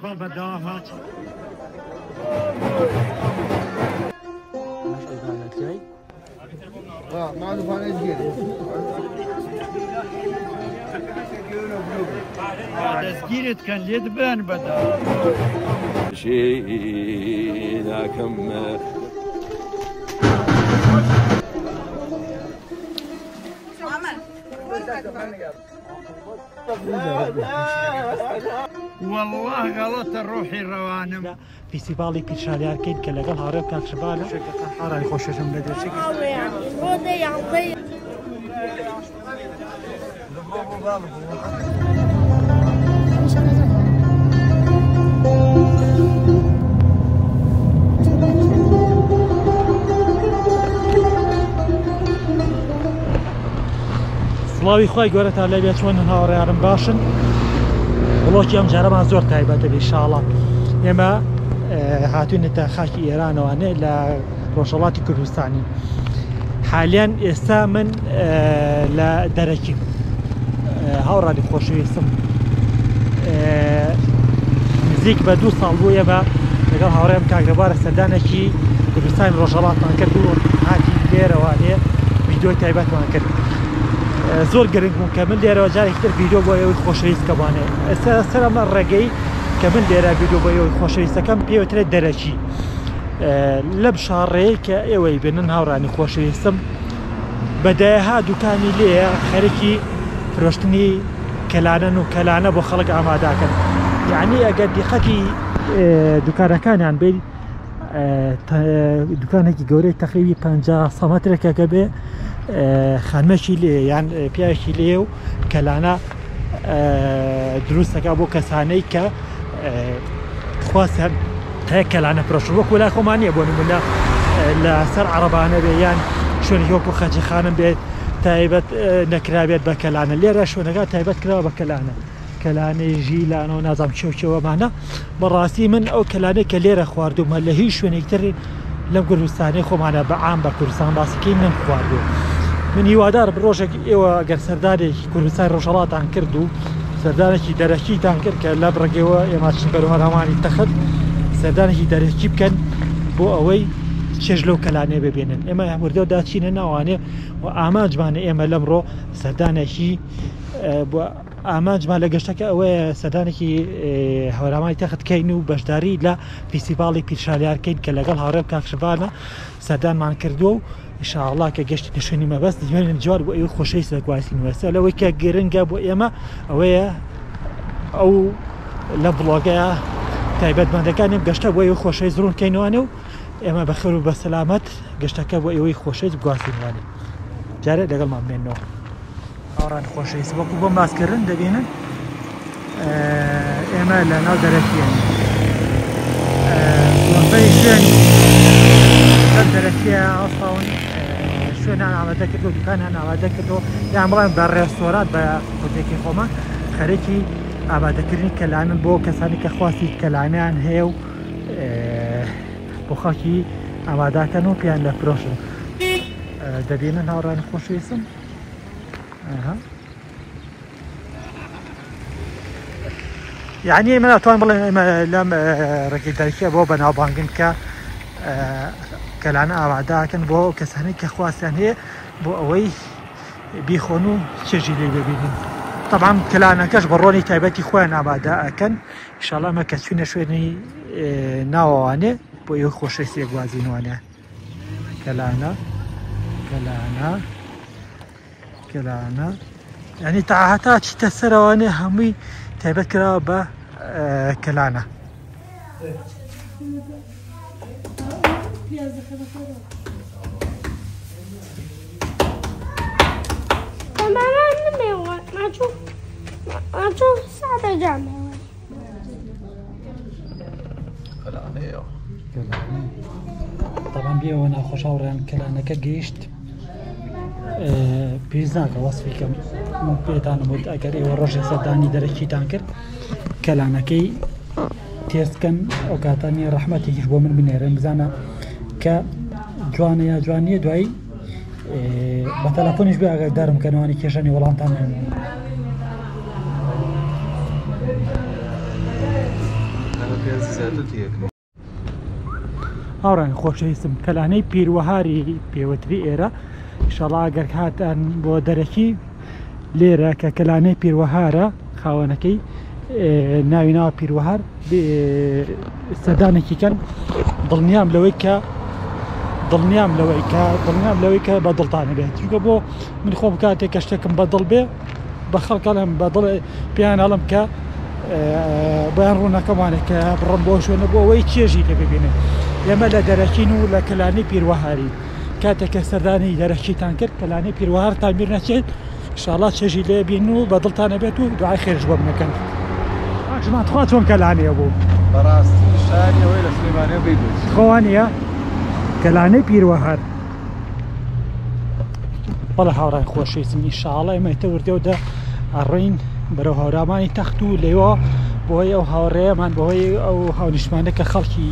بال بداهات ما له فانا جديد تسجيلت كان يدبان بدا شينا كم والله غلط الروحي الروانم فيستيفالي بيتشاليار كين كلاقل هارب كاك شباله حارة يخششم بدر شكل سڵاوی خۆی گەورەتان لێ بێت چۆن هاوڕێیانم باشن وڵۆکی ئەم جارەمان زۆر تایبەتە ئینشاڵڵا ئێمە هاتوونەتە خاکی ئێرانەوانێ لە ڕۆژهەڵاتی کوردستانی حالیان ئێستا من لە دەرەکیم هاوڕانی خۆشەویستم نزیک بە 2 ساڵ بوو ئێمە لەگەڵ هاوڕێم کاگرەبارە سەردانێکی کوردستانی ڕۆژهەڵاتمان کرد و هاتی لێرەوانێ ڤیدیۆی تایبەتمان کرد زۆر گرنگ بووم کە من لێرەوە جارێکتر ڤیدیۆ بۆ ئێوەی خۆشەویستکەوانێ ئێستا سەرەمە ڕێگەی کە من لێرە ڤیدیۆ بۆ ئێوەی خۆشەویستەکەم پێوترێت دەرەکی لەم شاڕێی کە ئێوەی بێنن هاوڕانی خۆشەویستم بەدایەها دوکانی لێیە خەرێکی فرۆشتنی کەلانن و کەلانە بۆ خەڵک ئاماداکەن یعنی ئەگەر دیقەتی دوکانەکانیان بێ دوکانێکی گەورەی تەقریبی 50 سەمەترێکەکە بێ خانمەکی لێ یان پیاوێکی لێ و کەلانە دروستەکە بۆ کەسانەی کە خواستیان هەیە کەلانە فرۆشن وەکو لای خۆمانیە بۆ نمونە لە سەر عەرەبانە بێ یان شوێنێکی وەکو خەجیخانم بێت تایبەت نەکرابێت بە کەلانە لێرە شوێنەکە تایبەت کراوە بە کەلانە کەلانەی ژیلانەوە نازام چێوچێوەمانە بەڕاستی من ئەو کەلانەی کە لێرە خواردومە لە هیچ شوێنێکتر لەم کوردستانی خۆمانە بەعام بە کوردستان باسیکەی من خواردو من هیوادار ڕۆژێک ئێوە گەر سەردانێکی کوردستان ڕۆژهەڵاتان کرد و سەردانێکی دەرەکیتان کرد کە لە بڕگەوە ئێمە چین بەرەوەرهەمانی تەخت سەردانێکی دەرەکی بکەن بۆ ئەوەی چێژ لەو کەلانێ ببێنن ئێمە وردە داچینە ناوانێ و ئامانجمانە ئێمە لەمڕۆ سەردانێکی بۆ ئامانجمان لە گەشتەکە ئەوەیە سەردانێکی هەورامانی تەختکەین و بەشداری لە فیستیڤاڵی پیرشالیارکەین کە لەگەڵ هاوڕێم کاکشبانە سەردانمان کردووە و ئینشاءڵڵا کە گەشتی نشێنی مەبەست دوێنێن جوار بۆ ئێوە خۆشەویست دەگوازینەوە لەوەی کە گرنگە بۆ ئێمە ئەوەیە ئەو لە بڵۆگەیە تایبەتمەندەکانیم گەشتە بۆ ئێوە خۆشەویست ڕوونکەینەوانێ و ئێمە بەخێر و بە سەلامەت گەشتەکە بۆ ئێوەی خۆشەویست بگوازینوانێ جارێ لەگەڵمان بێنەوە هاوڕان خۆشەویست وەکو بۆ ماسکردن دەبینن ئێمە لە ناو دەرەکیان زۆربەی شوێن لەم دەرەکیە ئەوساون شوێنان ئامادە کردو دوکانیان ئامادە کردو یان بڵێن بە ڕێستۆرات بە خودێکی خۆمان خەرێکی ئامادەکردنی کەلانن بۆ کەسانی کە خواستی کەلانیان هەیە و بۆ خەڵکی ئاماداکەن و پیان لە فرۆشن دەبینن هاوڕانی خۆشەویستم یعنی من ئەتوان بڵێن ئێمە لەم ڕێگەی دەرەکیە بۆ بەناوبانگن کە کەلانە ئاماداکەن بۆ کەسانی کە خواستیان هەیە بۆ ئەوەی بیخۆن و چێژی لێ ببینن طبعا کەلانەکەش بە ڕۆنی تایبەتی خۆیان ئامادە ئەکەن ئینشاڵڵا ئەمە کە چوینە شوێنی ناوەوانێ بۆ ئێوە خۆشەویستی گوازینوانە کەلانە یعنی تاهاتا چیتە سەرەوانێ هەمووی تایبەت کراوە بە کەلانە طبعا بيەوە ناخۆش هاوڕێیان کەلانەکە گەیشت پێویست ناکە وەسفیکەم پێتانم وت ئەگەر ئێوە ڕۆژێ سەردانی دەرەکیتان کرد کەلانەکەی تێستکەن ئەو کاتانی ڕەحمەتێکیش بۆ من بنێرن بزانە کە جوانە یا جوان نییە دوایی بە تەلەفۆنیش بێ ئاگادارم کەنەوانی کێشانی وەڵامتان هاوڕێن خۆشەویستم کەلانەی پیرۆهاری پێوەتری ئێرە ئینشاڵڵا ئەگەر هاتان بۆ دەرەکی لێرە کە کەلانەی پیرۆهارە خاوەنەکەی ناوی ناوە پیرۆهار سەردانێکی کەن دڵنیام لەوەی کە بە دڵتانە بێت چونکە بۆ من خۆم کاتێک کە شتێکم بە دڵ بێ بە خەڵکەڵم بە دڵ پێیان هەڵم کە بەیان ڕوونەکەمانێک کە بڕم بۆ شوێنە بۆ ئەوەی چێژی لێ ببینێ ئێمە لە دەرەکین و لە کەلانەی پیرۆهاری کاتێککە سەردانی دەرەکیتان کرد کەلانەی پیرۆهار تامیر نەچێت ئینشاڵڵا چێژی لێ بین و بە دڵتانە بێت و دوعای خێرش بۆ بنەکەن ژماتخوا چۆن کەلانەیە بوو بەڕاستی شانیەوەی لە سلێمانێ بیدوت خۆوانە کەلانەی پیرۆهار بەڵە هاوڕای خۆشەویستم ئینشاڵڵا ئێمە ئێتە وردەوەدا ئەڕۆین بەرەو هاورامانی تەخت و لێوە بۆهۆی ئەو هاوڕێیەمان بەهۆی ئەو هاونیشتمانە کە خەڵکی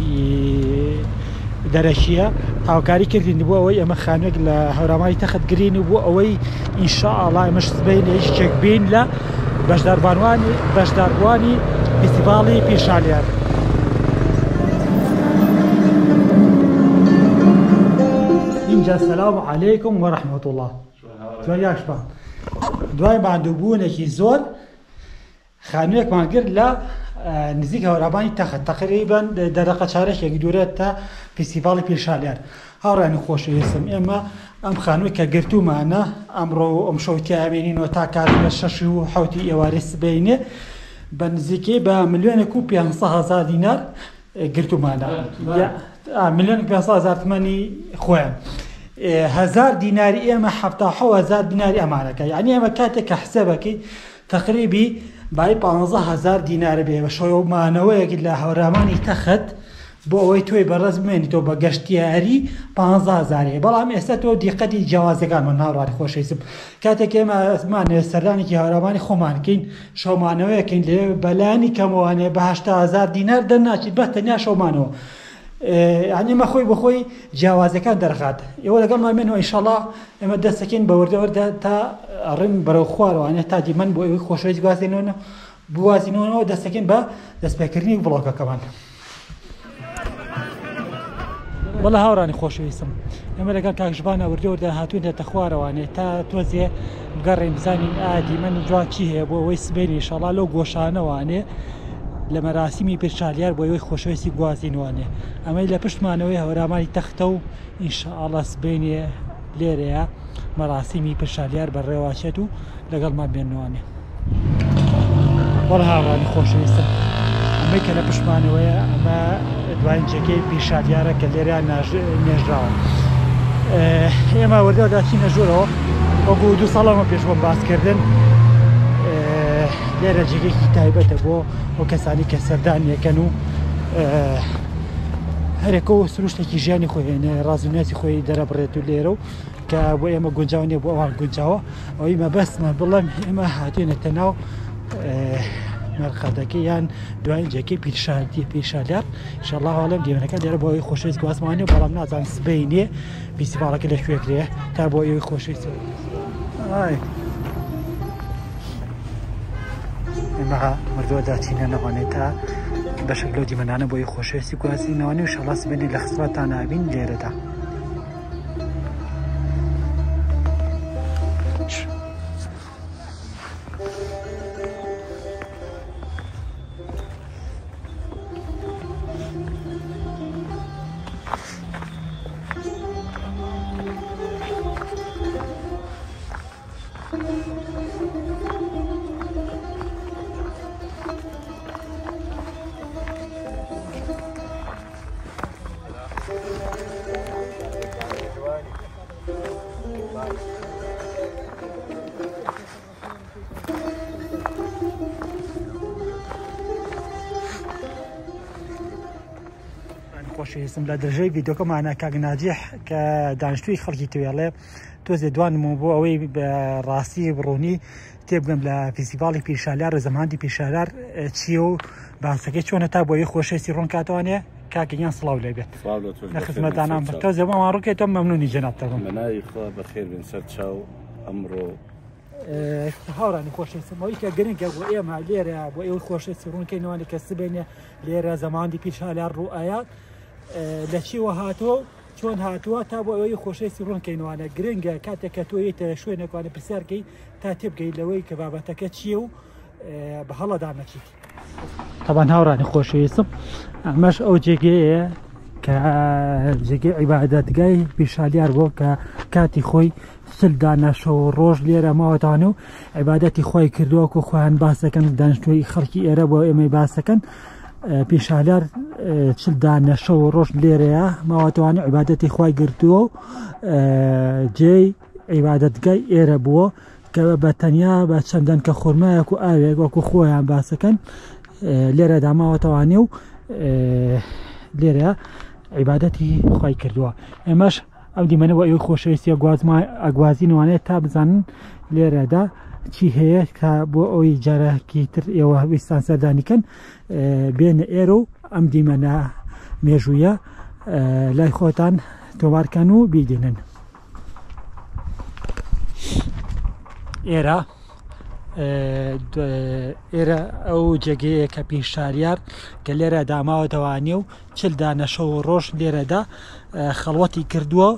دەرەکیە هاوکاری کردین بۆ ئەوەی ئەمە خانوێک لە هەورامانی تەخت گرین و بۆ ئەوەی ئینشاءڵڵا ئێمەش سبەی لە هیچ بین لە بەشداربوانی فیستیڤاڵی پیرشالیار. اینجا سەلام عەلەیکم وەڕەحمەت الله. یاشبان دوای ماندووبوونێکی زۆر خانوویەکمان کرد لە نزیک هەورامانی تەخت تقریبان دەرەقە چارەکێک دوورێت تا فیستیڤاڵی پیرشالیار. هاوڕێیان خۆشەویستم ئێمە ئەم خانووی کە گرتومانە ئەمڕۆ ئەم شەوتی ئامێنینەوە تا کات لە 6 و 7 ئێوارەی سبەینێ بە نزیکەی بە 1,500,000 دینار گرتومانە 1,500,000 تمەنی خۆیان 1,000 دیناری ئێمە 77,000 دیناری ئەمانەکە یعنی ئێمە کاتێک کە حسەبەکەی تقریبی بای 15,000 دینار بێ بە شۆمانەوەیەک لە هەورامانی تەخت بۆ ئەوەی تۆی بەڕێز بمێنیتەوە بە گەشتیاری 15,000 بەڵام ئێستا تۆ دیقەتی جیاوازەکانمان هاوڕای خۆشەویستم کاتێک ئێمە سەردانێکی هەورامانی خۆمانکەین شەومانەوەیەکەین لێ بەلانی کەمەوانێ بە 80,000 دینار دەرناچیت بە تەنیا شەومانەوە یعنی ئێمە خۆی بەخۆی جیاوازەکان دەرخات ئێوە لەگەڵمان بێنەوە ئینشاڵڵا ئێمە دەستەکەین بە وردەوەردا تا ئەڕێن بەرەو خوارەوانێت تا دیمەن بۆ ئەوەی خۆشەویست بوازینەوە دەستەکەین بە دەستپێکردنی بڵۆگەکەمان. وەڵا هاوڕانی خۆشەویستم ئێمە لەگەڵ کاکژبانە وردەوەردا هاتوونێتە خوارەوانێت تا تۆزێ بگەڕێین بزانین دیمەن جوان چی هەیە بۆ ئەوەی سبەینی ئینشاڵڵا لەو گۆشانەوانێ لە مەراسیمی پیرشالیار بۆ ئەوەی خۆشەویستی گوازینوانێ ئەمەی لە پشتمانەوەی هەورامانی تەختە و ئینشاءڵڵا سبەینێ لێرەیە مەراسیمی پیرشالیار بەڕێواچێت و لەگەڵمان بێنوانێ. وەڵا هاوڕانی خۆشەویستم ئەمەی کە لە پشتمانەوەیە ئەمە دوایین جێگەی پیرشالیارە کە لێرە نێژراوە ئێمە وردەوەدا چینە ژوورەوە وەکو 2 ساڵەمە پێش بۆم باسکردن لێرە جێگەیەکی تایبەتە بۆ ئەو کەسانی کە سەردانیەکەن و هەرێکە و سروشتێکی ژیانی خۆی هێنێ ڕازونێتی خۆی دەرەبڕێت و لێرە و کە بۆ ئێمە گونجاو نیە بۆ ئەوان گونجاوە ئەوەی مەبەستمە بڵێم ئێمە هاتوێنێتە ناو مەرخەدەکە یان دوای جێگەی پیرشالیار ئینشاءڵڵا هەوڵێم دیوێنەکە لێرە بۆ ئەوەی خۆشەویست گوازمانێ بەڵام نازانم سبەینێ فیستیڤاڵەکە لەکوێکرێ تا بۆ ئەوەی خۆشەویست ئێمە مردووەدا چینە نەوانێت تا بەشێک لەو دیمەنانە بۆی خۆشەویستی گوازینەوەی و ئینشاءڵڵا سبەینێ لە خزمەتتان نابین لێرەدا. خۆشەویستم لە درژەی ڤیدۆکەمانە کاک ناجیح کە دانیشتووی خەڵکی توێڵێ تۆزێ دوانمەوە بۆ ئەوەی بە ڕاستی بڕوونی تێبگەم لە فیستیڤاڵی پیرشالیار ڕێزەماندی پیرشالیار چییە و باسەکەی چۆنە تا بۆ یەک خۆشەویستی ڕوونکاتوانێ کاکەیان سڵاو لێبێت لە خزمەتدانان تۆزێ بۆمان ڕووکێتەوە مەمنونی جەنابتەوە بەناوی خوا بەخێر بن سەر چاو ئەمڕۆ هاورانی خۆشەویستمەوەی کە گرنگە بۆ ئێمە لێرە بۆ ئێوەی خۆشەویست ڕوونکەینەوەی کە سبێنێ لێرە زەمانی پیشالار ڕوئایات لە چیوە هاتۆ چۆن هاتووە تا بۆ ئەوەی خۆشەویستی ڕوونکەینەوەە گرنگە کاتێک کە تۆیتە شوێنێکوانە پرسیارکەی تا تێبگەی لەوەی کە بابەتەکە چییە و بە هەڵەدا نەچیت. طبعا هاورانی خۆشەویستم ئەمەش ئەو جێگەیە کە جێگەی عیبادەتگای پیشالیار بۆ کە کاتی خۆی سلدانە شەو ڕۆژ لێرە ماوەتانە و عیبادەتی خۆی کردووەکو خۆیان باسەکەن دانیشتووی خەڵکی ئێرە بۆ ئێمەی باسەکەن پیشالیار چلدانە شەو ڕۆژ لێرەیە ماوەتوانە عیبادەتی خۆی گرتووە و جێی عیبادەتگای ئێرە بووە کە بە تەنیا بە چەندەن کە خورمایەک و ئاوێک وەکو خۆیان باسەکەن لێرەدا ماوەتەوانێ و لێرە عیبادەتی خۆی کردووە. ئێمەش ئەم دیمەنەوە ئێوە خۆشەویستی ئەگوازینوانێت تا بزانن لێرەدا چی هەیە کە بۆ ئەوی جارێکی تر ئێوە ویستان سەردانیکەن بێنە ئێرە و ئەم دیمەنە مێژوویە لای خۆتان تۆمارکەن و بیدێنن. ئێرە ئەو جێگەیە کە پیشالیار کە لێرە داماوەتەوانێ و چلدانە شەو ڕۆژ لێرەدا خەڵوەتی کردووە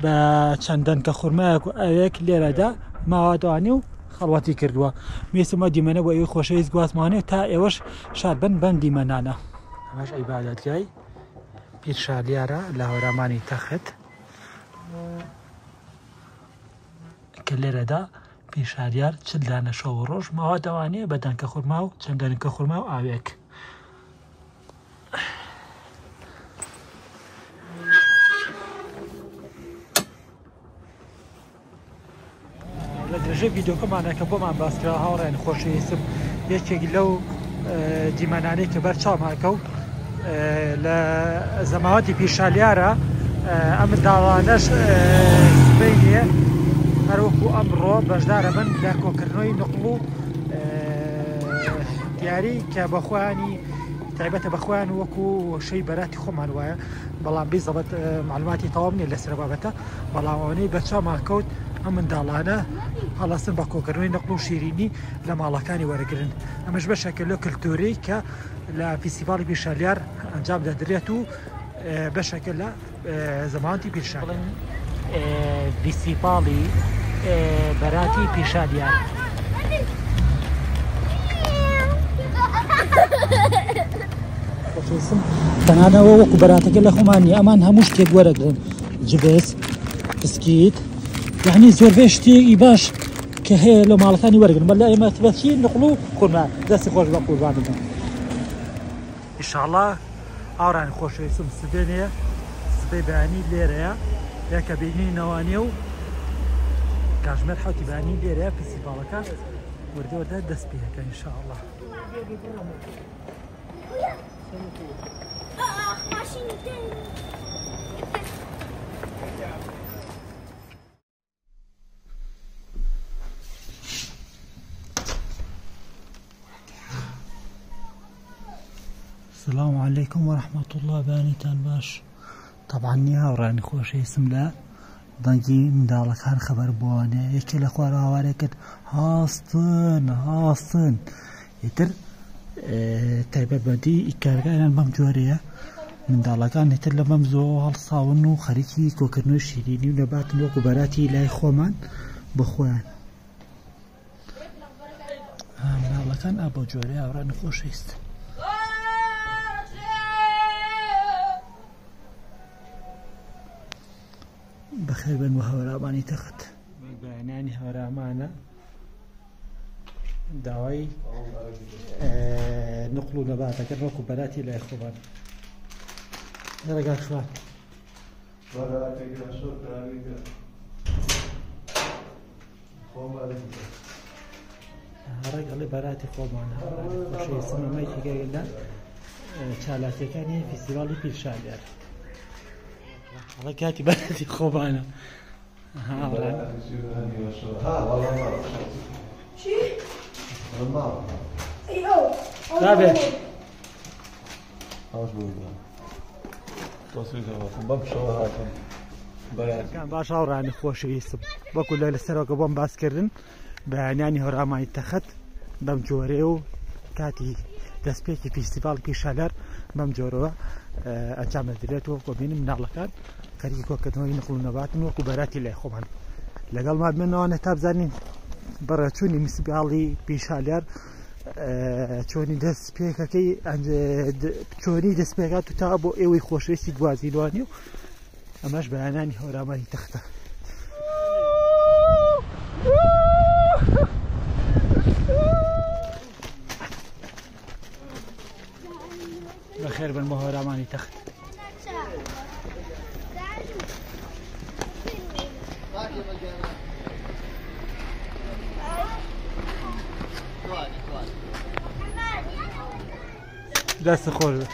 بە چەندەن کە خورمایەک و ئەوێک لێرەدا ماوەتەوانێ و خەڵوەتی کردووە. ویستمە دیمەنە بۆ ئێوەی خۆشەویست گوازمانێت تا ئێوەش شادبن بەم دیمەنانە. ئەمەش عیبادەتگای پیشالیارە لە هەورامانی تەخت کە لێرەدا پیشالیار چلدانە شەو ڕۆژ ماوەتەوانێ بە دانکە خورما و چەندەن کە خورما و ئاوێک. لە درێژەی ڤیدیۆکەمانە کە بۆمان باسکرا هاوڕێن خۆشەویستم یەکێک لەو دیمەنانەی کە بەرچاوماکە و لە زەماوەتی پیشالیارە ئەم منداڵانەش سبەینێ هەروەکو ئەمڕۆ بەشدارە بن لە کۆکردنەوەی نقڵ و دیاری کە بەخۆیانی تایبەتە بەخۆیان وەکو شەی بەراتی خۆمان وایە بەڵام بیزەبەت معلوماتی تەواو نیە لەسەر بابەتە بەڵام ئەوەی بەرچاومان کەوت ئەم منداڵانە هەڵەستن بە کۆکردنەوەی نقڵ و شیرینی لە ماڵەکانی وەرەگرن. ئەمەش بەشێکە لە کلتوری کە لە فیستیڤاڵی پیشالیار ئەنجام دەدرێت و بەشێکە لە زەمانەتی پیشالیار فیستیڤاڵی بەراتی پیشالیار. تەنانەوە وەکو بەراتەکە لە خۆمانی ئەمان هەموو شتێک وەرەگرن جبێس بسکیت یعنی زۆربەی شتێکی باش کە هەیە لە ماڵەکانی وەرەگرن بەلا ئێمە بەچی نقڵ و خورما دەستی خۆش بە قوربان بدەن. ئینشاءڵڵا ئاوران خۆشەویستم سبێنێ سبەی بەیانی لێرەیە یاکە بینینەوانێ و کاژمێر حوتی بەیانی لێرەیە فیستیڤاڵەکە وردەوەدا دەست پێەکە ئینشاءڵڵا. السلام عليكم ورحمة الله بانيتان باش. طبعا هاوڕانی خۆشەویستم لە دەنگی منداڵەکان خەبەر بووانێ یەکێ لە خوارە هاوارێکت هاستن ئیتر تایبەتمەندی ئیکارگایان بەم جۆرەیە منداڵەکان ئیتر لە بەم زۆ هەڵساون و خەریکی کۆکردنەوەی شیرینی و نەباتن وەکو بەراتی لای خۆمان بخۆیان. منداڵەکان ئا بۆ جۆرەیە هاوڕانی خۆشەویست. بەخێر بن بە هەورامانی تەخت. بەیانانی هەورامانە داوای نقل و نەباتەکە وەکو بەراتی لای خۆمان. ڕێگا شوان ڕێگەڵی بەراتی خۆمانە خۆشەویستم ئەمەی تێگەی لە چالاکیەکانی فیستیڤاڵی پیشالیار ڕێگاتی بەراتی خۆمانە. تابێ باش هاوڕانی خۆشەویستم وەکو لە لەسەرەوەکە بۆم باسکردن بەیانیانی هەورامانی تەخت بەم جۆرێ و کاتی دەستپێکی فیستیڤاڵ پیشەلەر بەم جۆرەوە ئەنجام دەدرێتەوە کۆ بینیم مناڵەکان خەریکی کۆکردنەوەی نقل و نەباتن وەکو بەراتی لای خۆمان لەگەڵمان بنەوە تا بزانین بەڕێچوونی فیستیڤاڵی پیشەلەر چۆنی دەستپێکەکەی چۆنی دەستپێکات و تا بۆ ئێوەی خۆشەویستی گوازیلوانی و ئەمەش بەیانانی هەورامانی تەختە. بەخێر بن بۆ هەورامانی تەخت. دەست خۆش بێ.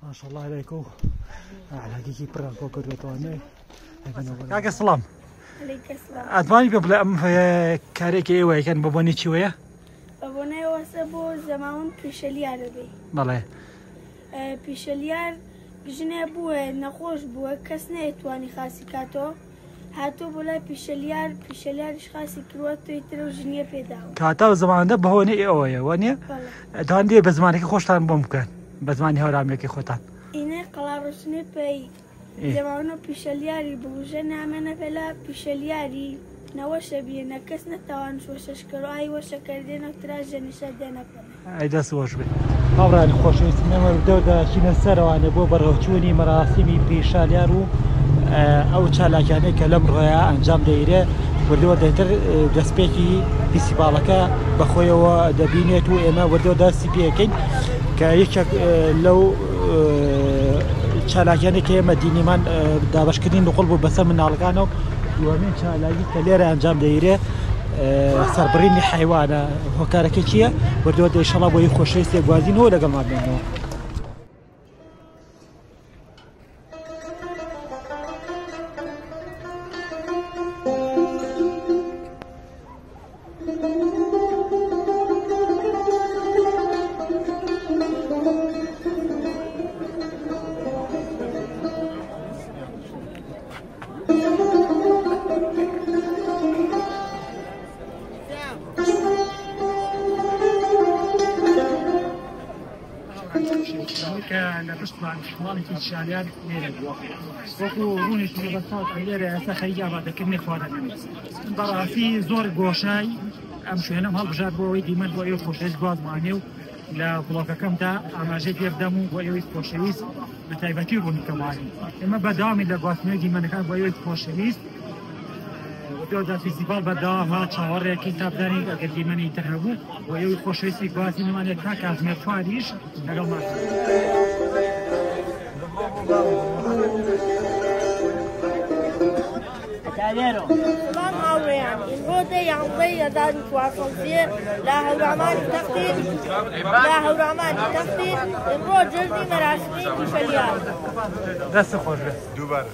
ماشەڵڵا لەیکە و علاقێکی پڕان کۆ کردوێتەوە. کاکە سڵام. ئەتوانی پێ بڵێ ئەم کارێکی ئێوە یەکەن بە بۆنی چی وەیە؟ بە بۆنەی وەسە بۆ زەماون پیشەلیارە بێ. بەڵێ پیشەلیار ژنێ بووە نەخۆش بووە کەس نەیەتوانی خاسی کاتەوە هاتۆ بۆ لای پیشەلیاریش خاسی کردووە توی ترە و ژنیە پێداوە. کاتا بە زەمانەدا بەهۆنەی ئێوەیە وانە؟ دەوان دێ بە زمانێکی خۆشتان بۆم بکەن بە زمانی هەورامێکی خۆتان. ئینە قەڵاڕۆشنێ پێی زەماونە پیشەلیاری بوژە نامێنە پێلا پیشەلیاری نەوەشە بێنە کەس نەتەوان شۆشەشکەر و ئای وەشەکەردێنە ترا ژەنیشە دێنەکەن. ئەی دەست بۆش بێت. هاوڕانی خۆشەویستم ئێمە دەچینە سەرەوانێ بۆ بەڕێوەچوونی مەراسیمی پیشەلیار و ئەو چالاکیانەی کە لەم ڕۆیە ئەنجام دەیرێ وردەوە دەتر دەستپێکی فیستیڤاڵەکە بەخۆیەوە دەبینێت و ئێمە وردەوە دەستی پێەکەین کە یەکێک لەو چالاکیانێک کە ئێمە دینیمان دابەشکردنی نقل بوو بەسەر مناڵەکانەوە دووەمین چالاکی کە لێرە ئەنجام دەیرێ سەربڕینی حیوانە هۆکارەکە چییە؟ وردەوە ئینشەڵڵا بۆ یەک خۆشەویستی گوازینەوە لەگەڵمان بێنەوە. کە لە پشتمان ماڵێکی شالیان لێرە وەکو ڕوونێکی بەساڵ لێرە ئێستا خەریکی ئامادەکردنی خواردن بەڕاستی زۆر گۆشای ئەم شوێنەم هەڵبژات بۆ ئەوەی دیمەن بۆ ئێوە خۆشەویست گوازمانێ و لە بڵۆکەکەمدا ئاماژەی پێبدەم و بۆ ئێوەی خۆشەویست بە تایبەتی ڕوونکەمانی ئێمە بەداوامی لە گواستنەوەی دیمەنەکان بۆ ئێوەی خۆشەویست دا فیستیڤاڵ بەداوامە چاوەڕێکی تابدانی ئەگەر دیمەنی تر هەبوو بۆ ئێوەی خۆشەویستی گوازینەوانێت تا کاتژمێر 4 لەگەڵمان. سلام هاوڕێیان ئیمڕۆدە یانزەی هەزار و چوارسەد لە هەورامانی تەختین ئیمڕۆ جەژنی مەراسیمی پیشەلیار. دەست خۆش بێت. دووبارە.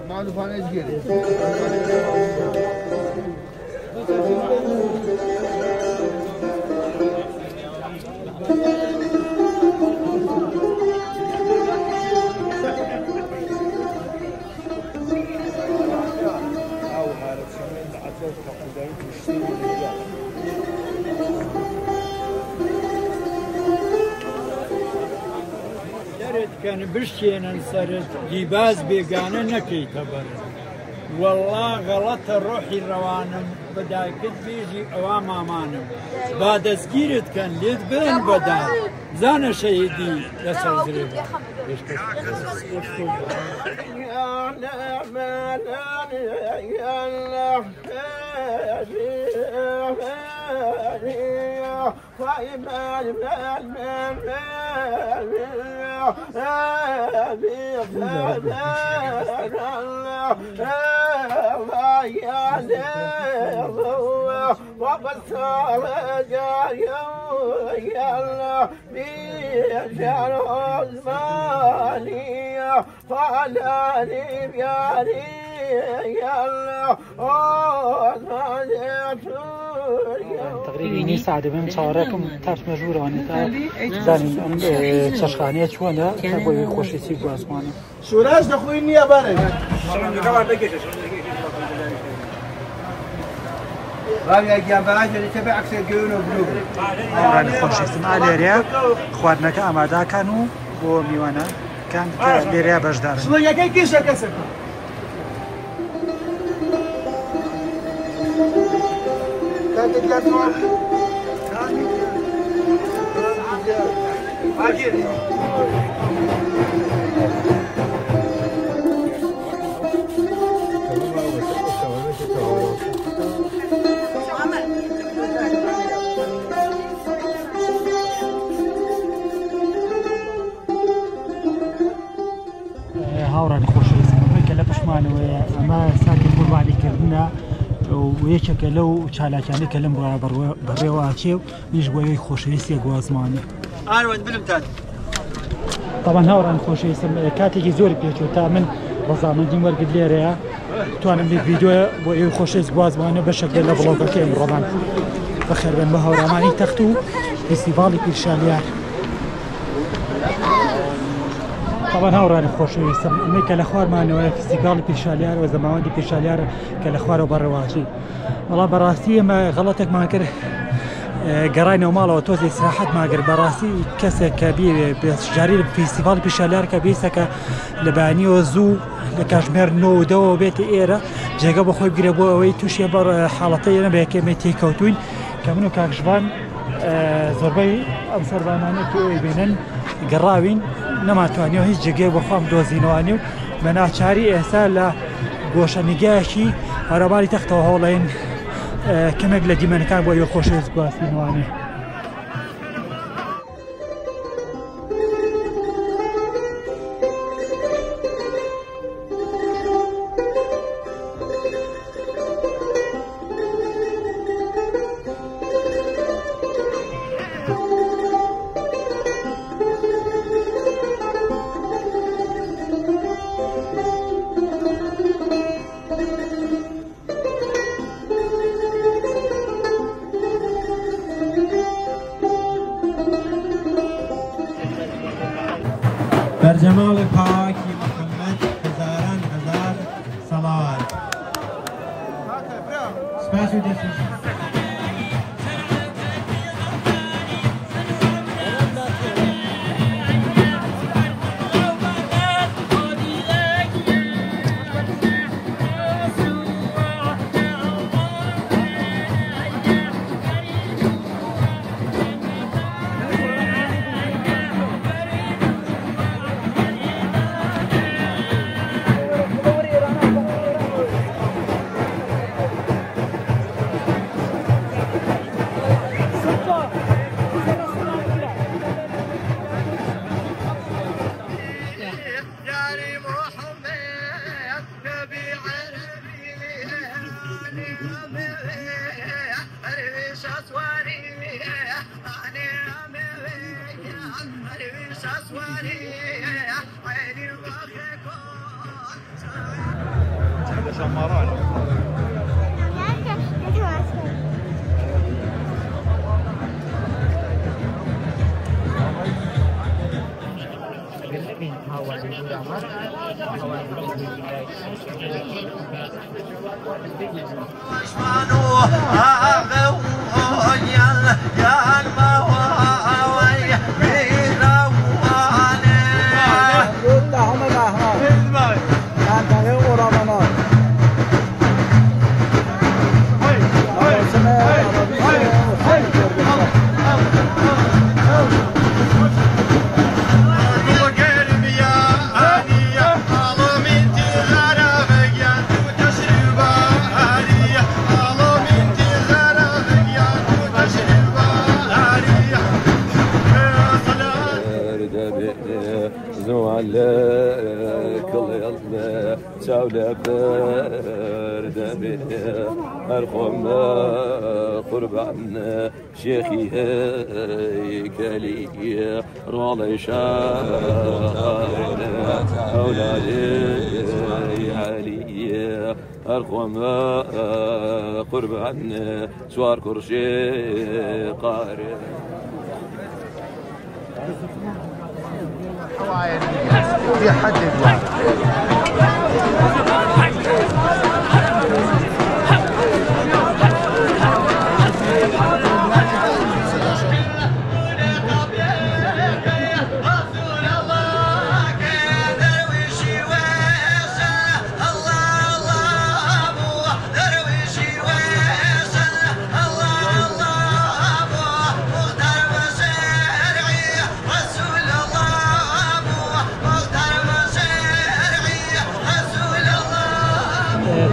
معلوفانه ايش قري كان بشتينا نسرد جيباز بيقانا نكي تبر والله غلط روحي روانم بدا كد بيجي اوام امانم بعد سكيرت كان ليد بين بدا زانا شهيدي لسر زريب يا تقریبا نیم ساعت من چهارکم ترس مجبور آنی تا زنیم ام چشخانه چونه تا باید خوشی سی گوازمانه شورش دخوی نیا بره راوی اگه باید تبع عکس الجون و بلو آران خوشی سیم آلیریا خواردنک آماده کنو و میوانه کن که لیریا بجداره شلون یکی کیشه کسب هاوران خۆشەویستم کە لە پشمانەوەیە ئەمە ساتی قوربانیکردنە و یەکێکە لەو چالاکیانەی کە لەم بەڕێوە ئاچێ و نیش بۆیەوەی خۆشەویستیە گوازمانە طبعا هاوران خۆشەویستم کاتێکی زۆری پێچوو تا من ڕەزامەندیم وەرگرت لێرەیە توانم لێ ڤیدیۆ بۆ ئێوەی خۆشەویست گوازمانە بەشێک لە بڵۆگەکە ئەمڕۆمان بەخێربێن بە هاورامانی تەخت و فێستیڤاڵی پیرشالیار طبعا هاورانی خۆشەویستم ئەمەی کە لە خوارمانەوەی فستیڤاڵی پیرشالیار و زەماوەندی پیرشالیار کە لە خوارەوە بەڕێواچی بەڵام بەڕاستی ئێمە غەڵەتێکمان کرد گەڕاینەوە ماڵەوە تۆزی سراحەتمان کرد بەڕاستی کەسێک کە جاری فستیڤاڵی پیرشالیار کە بیستەکە لە بەیانیەوە زوو لە کاتژمێر 9 بێتە ئێرە جێگە بە خۆی بگرێ بۆ ئەوەی تووشیە بەر حاڵەتە ئێرە بە یەکێمە تێکەوتوین کە من و کاکژبان زۆربەی ئەم سەربانانەی کە ئێوەی بینن گەڕاوین نەماتوانیەوە هیچ جێگەی بۆ خۆم دۆزینەوانی و بە ناچاری ئێستا لە گۆشەنیگایەکی هەرەمانی تەختەوە هەوڵەین کەمێک لە دیمەنەکان بۆ ئێوە خۆشەویست گواستینەوانی بر جمال پاکی محمد هزاران هزار صلوات. Special dedication. كل يلا ساولا بردمي أرقم قربان شيخي كلي رالي شاعرنا أولادي علي أرقم قربان سوار كرشي قارئ في حد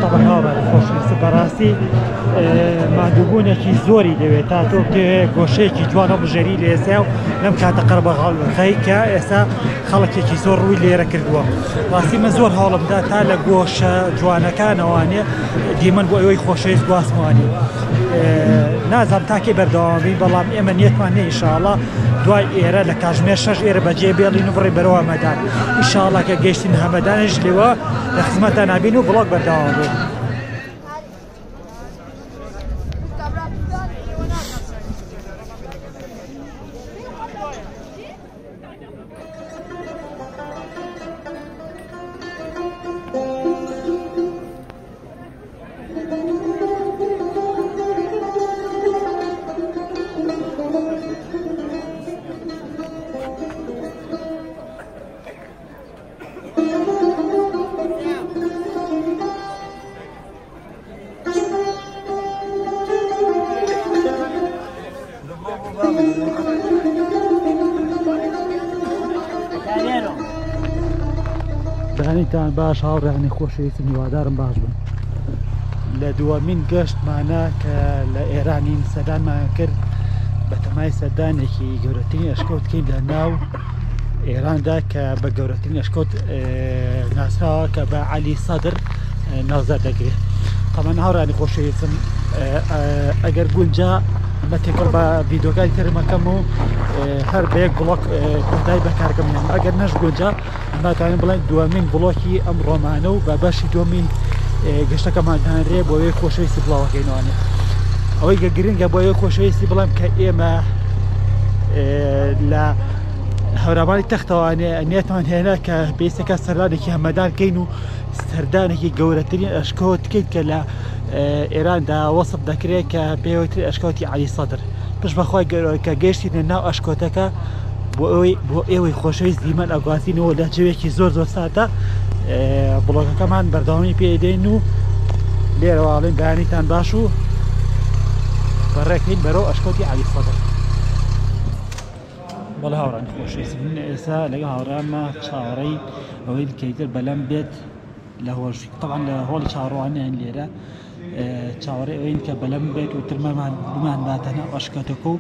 طبعا هذا خوش براسی مادوبونێکی زۆری دەوێت تا تۆ گۆشەیەکی جوانە بژێری لێسا و لەم کاتە قەربە خەڵخەی کە ئێستا خەڵکێکی زۆر ڕووی لێرە کردووە. ڕاستی من زۆر هەوڵمدا تا لە گۆشە جوانەکانەوانێ دیمەن بۆ ئەوەی خۆشەویست گواسمانی. نازانم تاکێ بەردەوامبین بەڵام ئێمە نیەتمان هەیە ئینشاڵڵا دوای ئێرە لە کاتژمێر 6 ئێرە بەجێ بێڵین و بڕێ بەرەوە هەمەدان. ئینشاڵڵا کە گەیشتین هەمەدانش لێوە لە خزمەتتان نابین و بڵۆگ بەردەوام بێت. دانیتان باش هاوڕێیانی خۆشەویستم هیوادارم باش بن. لە دووەمین گەشتمانە کە لە ئێرانین سەردانمان کرد بە تەمای سەردانێکی گەورەترین ئەشکەوتکەین لە ناو ئێراندا کە بە گەورەترین ئەشکەوت ناسراوە کە بە عەلی سەدر ناوزەر دەگرێت. تەمان هاوڕێیانی خۆشەویستم ئەگەر گونجا ئەمە تێکەڵ بە ڤیدۆکانی ترمەکەم و هەر بە یەک بڵۆک کۆتایی بەکارکەم ئەگەر نەش گونجا ئەماتوانین بڵێن دووەمین بڵۆکی ئەم ڕۆمانە و بە بەشی دووەمی گەشتەکەمانهانرێ بۆ ئەوەی خۆشەویستی بڵاوەکەینەوانێ. ئەوەی گە گرنگە بۆ ئەوەی خۆشەویستی بڵێم کە ئێمە لە هەورامانی تەختەوانێ نێتمان هێنا کە پێویستەکە سەردانێکی هەمەدانکەین و سەردانێکی گەورەترین ئەشکەوتکەین کە لە ئێراندا وەسف دەکرێت کە پێوەتر ئەشکەوتی عەلی سەدر. پشت بەخوای کە گەیشتینە ناو ئەشکەوتەکە بۆ ئێوەی خۆشەویست دیمەن ئەگوازینەوە لە جێوێکی زۆر ساتە بڵۆگەکەمان بەردەوامی پێدەین و لێرەواڵین بەیانیتان باش و بەڕێکین بەرەو ئەشکەوتی عەلی سەدر. بەڵێ هاوڕانی خۆشەویست من ئێستا لەگەڵ هاوڕامە چاوەڕێی ئەوەی کەیتر بەلەم بێت لە هۆژی طبعا لە هۆڵی چاوەڕوانیان لێرە چاوەڕێ ئەوەین کە بەلەم بێت و ترمەمان بمان باتەنە ئەشکەوتەکە و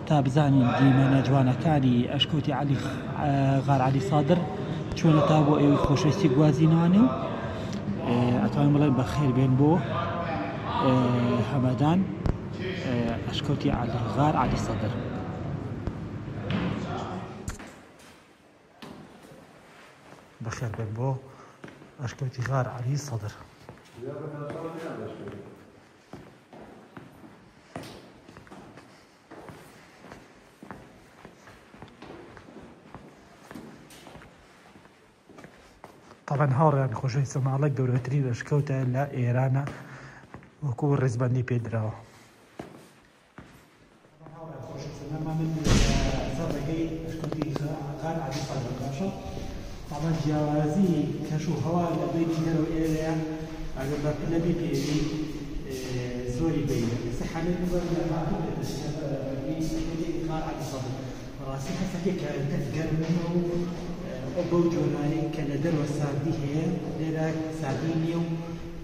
تا بزانین دیمەنە جوانەکانی ئەشکەوتی غار عەلی سەدر چۆنە تا بۆ ئێوەی خۆشەویستی گوازینەوانێ و ئەتوانین بڵێن بەخێر بێن بۆ هەمەدان ئەشکەوتی غار عەلی سەدر. بەخێر بێن بۆ ئەشکەوتی غار عەلی سەدر. طبعا هاوڕێیان خۆشەویستم ماڵە گەورەترین ئەشکەوتە لە ئێرانە وەکو ڕێزبەندی پێدراوە. طبعا جیاوازی کەش و هەوا لە بینی دەرەوە ئێرەیە ئەگەر بە پلەبی پێوی زۆری بینە سەحانەی بەر لە غار عەلی سەدر ڕاستی هەستێک کە گەرمە و بەو جۆرایی کە لە دەرەوە ساردی هەیە لێرە ساردی نییە و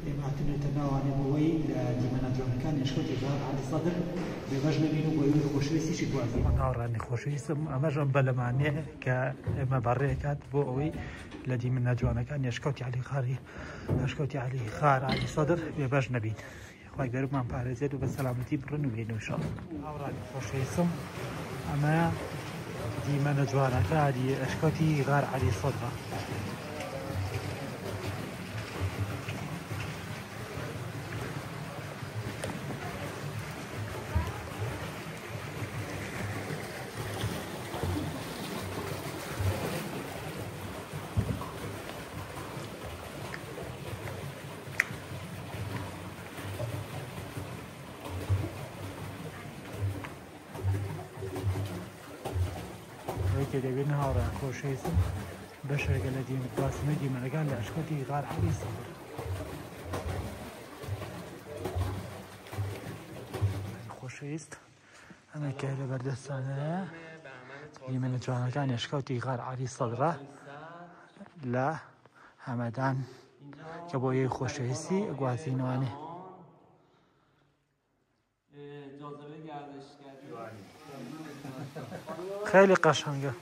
ئێماتونێتە ناوانێ بۆەوەی لە دیمەنە جوانەکان یشکۆتی غار عەلی سەدر بێبەش نەبین و بۆی خۆشەویستیشی گوازی ناوەڕانی خۆشەویستم ئەمەش ئەم بەلەمانەیە کە ئێمە بەڕێکات بۆ ئەوەی لە دیمەنە جوانەکان یشکۆتی عەلی غار عەلی سەدر بێبەش نەبین خی گەورمان پارێزێت و بە سەلامەتی بڕن و بێنەوە ئینشاڵڵا هاوڕانی خۆشەویستم ئەمە دیمەنە جوانەکانی یشکۆتی غار عەلی سەدرە که دبین هاوران خۆشەویستم بەشێکە لە باسنە دیمەنەکان لە یشکۆتی غار عەلی سەدر خۆشەویست ئەمە کە لە بەردەستانەیە دیمەنە جوانەکان یشکۆتی غار عەلی سەدرە لە هەمەدان کە بۆ یەی خۆشەویستی گوازینەوانێ خیلی قشنگه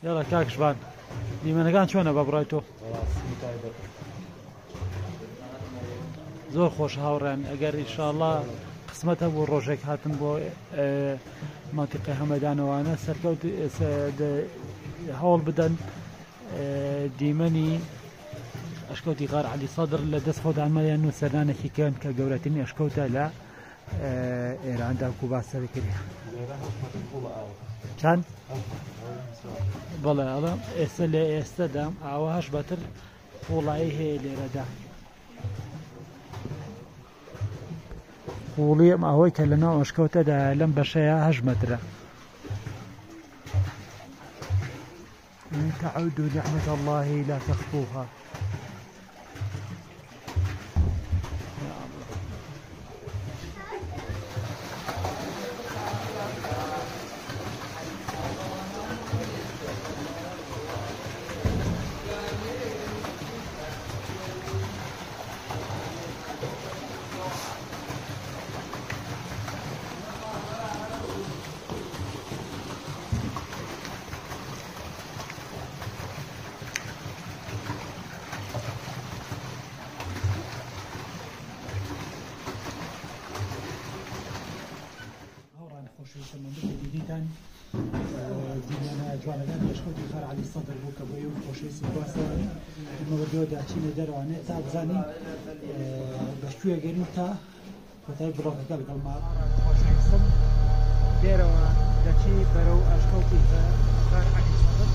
يلا كاك شبان دیمەنەکان چۆنە بە بڕای تۆ زۆر خۆش هاوڕێن ئەگەر ئینشاڵڵا قسمەتە بۆ ڕۆژێک هاتن بۆ ماتیقی هەمەدانەوانە سەرکەوت هەوڵ بدەن دیمەنی ئەشکەوتی غار عەلی سەدر لە دەست خۆدانمەیان و سەردانێکی کەن کە گەورەترین ئەشکەوتە لە ئێراندا و باسەری کردی چەند؟ بەڵێ ئەڵێم ئێستا لە ئێستادا ئاوەهاش بەتر قوڵایی هەیە لێرەدا قوڵی ئەم ئاوەی کە لەناو ئەشکەوتەدا لەم بەشەیە 8 مەترە إن تعودوا نعمة الله لا تخفوها دیمەنە جوانەکان یشکۆتی غار عەلی سەدر بوو کە بۆ یەوە خۆشەویستی گواستەوانی ئێمە بەردەوە داچینە دەرەوانێت تا بزانین بەشتوویە گەرین تا کۆتایی بڵۆکەکە لەگەڵ خۆشەویستم دێرەوە دەچی بەرەو ئەشکەوتی غار عەلی سەدر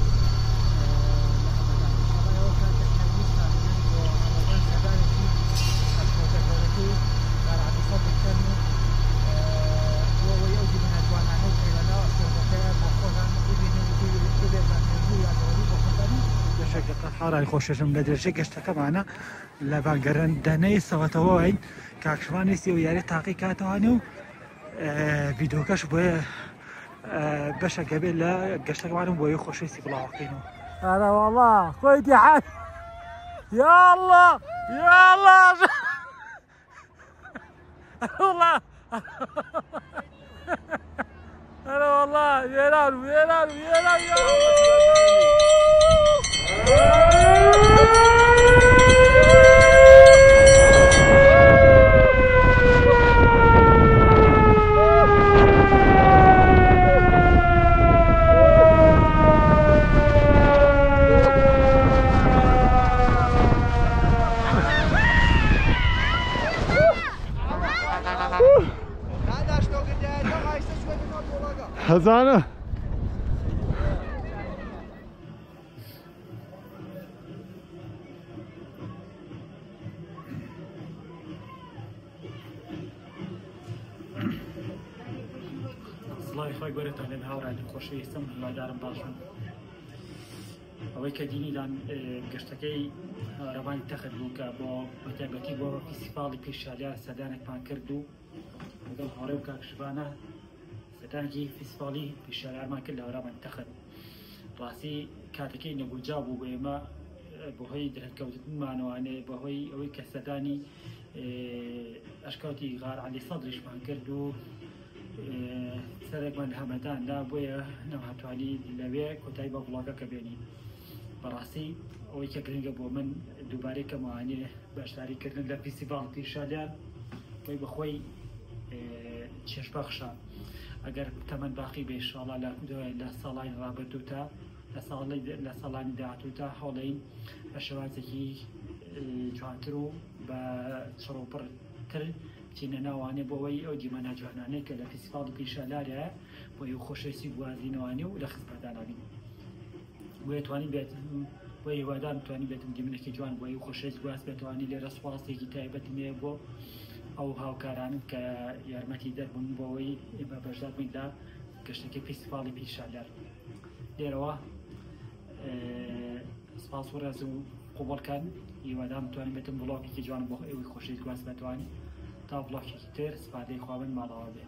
حارای خۆشەشم لە درێژەی گەشتەکەمانە لە بانگەرەندنەی سەوەتەوەین کاکشمان ویستی و یاری تاقی کاتەوانێ و ڤیدۆکەش بۆیە بەشەکە بێت لە گەشتەکەمانم بۆ یەی خۆشەویستی بڵاوەکەینەوە ئارە وەڵڵا خۆیتی حال یاڵڵا یاڵڵا وەڵڵا ئەرە وەڵڵا وێران وێران وێران هزانه ساڵی خۆی گەورەتە لەم هاوڕانی خۆشەویستم هیوادارم باشن. ئەوەی کە دینیدان گەشتەکەی ڕەبانی تەخت بوو کە بۆ بەتایبەتی بۆ فیستیڤاڵی پیشالیار سەردانێکمان کرد و لەگەڵ هاوڕێ و کاکشبانە سەردانێکی فیستیڤاڵی پیشالیارمان کرد لە ڕەبانی تەخت. ڕاستی کاتەکەی نەگونجا بوو بۆ ئێمە بەهۆی درەنکەوتنمانەوانێ بەهۆی ئەوەی کە سەردانی ئەشکەوتی غار عەلی سەدریشمان کرد و سەرێکمان هەمەداندا بۆیە نەهاتوانی لەوێ کۆتایی بە وڵاگەکە بێنین. بەڕاستی ئەوەی کە گرنگە بۆ من دووبارەی کەمەوانێ بەشداریکردن لە فیستیڤاڵ پیشالیار بۆی بەخۆی چێژبەخشە. ئەگەر تەمەن باقی بێ ئینشاڵڵا لە ساڵانی ڕابردووتە لە ساڵانی داهاتووتە هەوڵەین بە شێوازێکی جوانتر و بە چڕۆپڕتر بچینە ناوانێ بۆەوەی ئەو دیمەنە جوانانەی کە لە فیستیڤاڵی پیشالیارە بۆی خۆشەویستی گوازینەوانێ و لە خزمەتدانابین. بۆیە توانی بێت بۆ هیوادار توانی بێتم دیمنێکی جوان بۆی خۆشەویست گواز بێتوانی لێرە سوپاسێکی تایبەتی مێ بۆ ئەو هاوکارانم کە یارمەتی دەربوون بۆەوەی ئێمە بەشدار بووین لە گەشتەکەی فیستیڤاڵی پیشالیار. لێرەوە سپاس و ڕێز و قوبڵکەن هیوادارم توانین بێتم بڵۆگێکی جوان بۆ ئێوەی خۆشەویست گواز بێتوانی تا بڵۆگێکی تر سپادەی خوابن ماڵەوە بێ.